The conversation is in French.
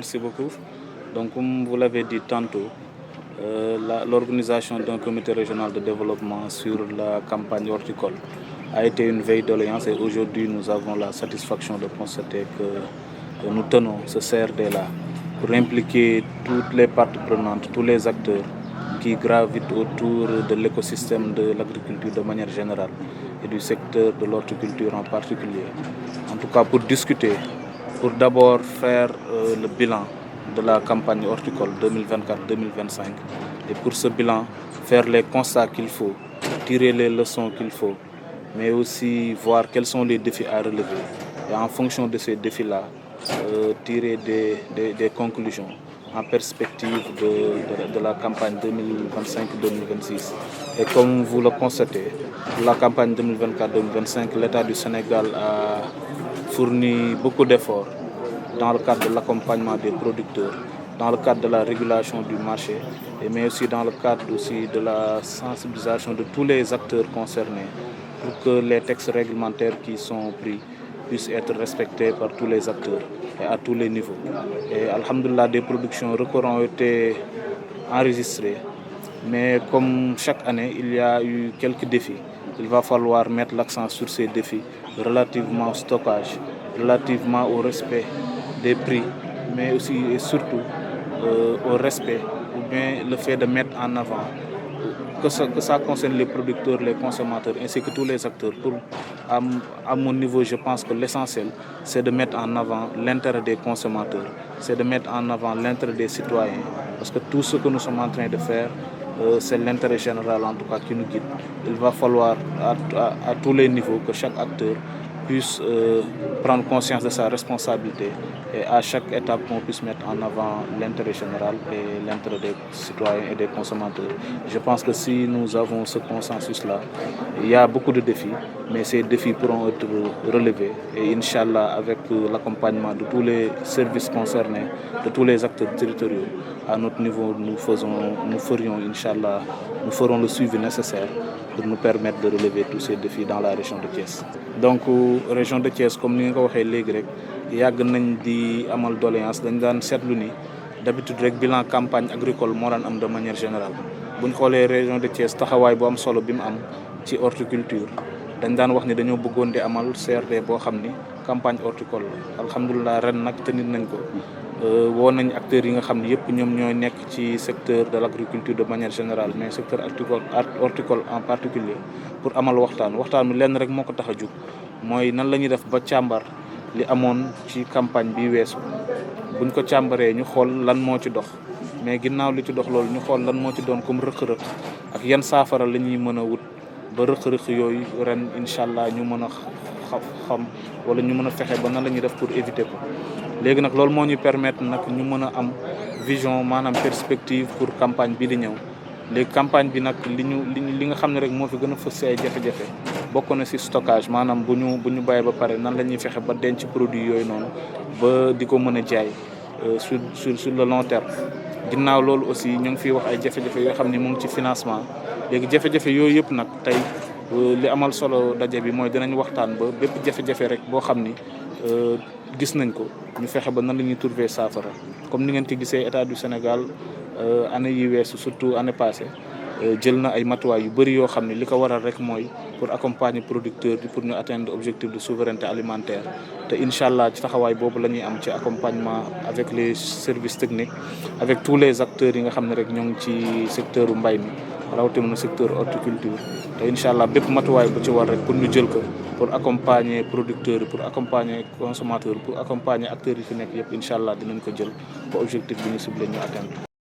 merci beaucoup. Donc, comme vous l'avez dit tantôt, l'organisation d'un comité régional de développement sur la campagne horticole a été une veille doléance et aujourd'hui nous avons la satisfaction de constater que nous tenons ce CRD-là pour impliquer toutes les parties prenantes, tous les acteurs qui gravitent autour de l'écosystème de l'agriculture de manière générale et du secteur de l'horticulture en particulier. En tout cas pour discuter, pour d'abord faire le bilan de la campagne horticole 2024-2025 et pour ce bilan faire les constats qu'il faut, tirer les leçons qu'il faut, mais aussi voir quels sont les défis à relever et en fonction de ces défis-là, tirer des conclusions en perspective de la campagne 2025-2026. Et comme vous le constatez, pour la campagne 2024-2025, l'État du Sénégal a fourni beaucoup d'efforts dans le cadre de l'accompagnement des producteurs, dans le cadre de la régulation du marché, mais aussi dans le cadre aussi de la sensibilisation de tous les acteurs concernés pour que les textes réglementaires qui sont pris puissent être respectés par tous les acteurs et à tous les niveaux. Et alhamdoulilah, des productions records ont été enregistrées, mais comme chaque année, il y a eu quelques défis. Il va falloir mettre l'accent sur ces défis relativement au stockage, relativement au respect des prix, mais aussi et surtout au respect ou bien le fait de mettre en avant que ça concerne les producteurs, les consommateurs ainsi que tous les acteurs. À mon niveau, je pense que l'essentiel, c'est de mettre en avant l'intérêt des consommateurs, c'est de mettre en avant l'intérêt des citoyens, parce que tout ce que nous sommes en train de faire, c'est l'intérêt général en tout cas qui nous guide. Il va falloir à tous les niveaux que chaque acteur puisse prendre conscience de sa responsabilité et à chaque étape qu'on puisse mettre en avant l'intérêt général et l'intérêt des citoyens et des consommateurs. Je pense que si nous avons ce consensus-là, il y a beaucoup de défis, mais ces défis pourront être relevés et Inch'Allah, avec l'accompagnement de tous les services concernés, de tous les acteurs territoriaux, à notre niveau, nous ferons le suivi nécessaire pour nous permettre de relever tous ces défis dans la région de Thiès. Donc région de Thiès, comme ni nga ko waxee léegi rek yàgg nañ di amal doléance dañ daan seetlu ni d'habitude rek bilan campagne agricole moo daan am de manière générale. Bu ñu xoolee région de Thiès taxawaay bu am solo bi mu am ci horticulture dañ daan wax ni dañoo bëggoon di amal CRD boo xam ni campagne horticole la. Alhamdulilah ren nag tenir nañ ko. Woo nañ acteurs yi nga xam ne yëpp ñoom ñooy nekk ci secteur de l'agriculture de manière générale mais secteur horticole en particulier pour amal waxtaan wi lenn rek moo ko tax a jóg mooy nan la ñuy def ba càmbar li amoon ci campagne bi weesu buñ ko càmbaree ñu xool lan moo ci dox mais ginnaaw li ci dox loolu ñu xool lan moo ci doon comme rëq-rëq ak yan saafara la ñuy mën a wut ba rëq-rëq yooyu ren incha allah ñu mën a xam wala ñu mën a fexe ba nan la ñuy def pour éviter ko. léegi nag loolu moo ñu permettre nag ñu mën a am vision maanaam perspective pour campagne bi di ñëw léegi campagne bi nag li nga xam ne rek moo fi gën a fës si ay jafe-jafe bokk na si stockage maanaam bu ñu bàyyi ba pare nan la ñuy fexe ba denc produit yooyu noonu ba di ko mën a jaay sur le long terme. ginnaaw loolu aussi ñu ngi fiy wax ay jafe-jafe yoo xam ne mu ngi ci financement léegi jafe-jafe yooyu yëpp nag tey li amal solo daje bi mooy dinañ waxtaan ba bépp jafe-jafe rek boo xam ni gis nañ ko ñu fexe ba nan la ñuy trouver saafara comme ni ngeen ko gisee état du Sénégal année yi weesu surtout année passée jël na ay matuwaay yu bëri yoo xam ne li ko waral rek mooy pour accompagner producteurs bi pour ñu atteindre objectif de souveraineté alimentaire te incha allah ci taxawaay boobu la ñuy am ci accompagnement avec les services techniques avec tous les acteurs yi nga xam ne rek ñoo ngi ci secteur u mbay mi rawatina secteur horticulture te incha allah bépp matuwaay bu ci war rek pour ñu jël ko pour accompagner producteurs yi pour accompagner consommateurs pour accompagner acteurs yi fi nekk yëpp incha allah dinañ ko jël ba objectif bi ñu ciblé ñu atteindre.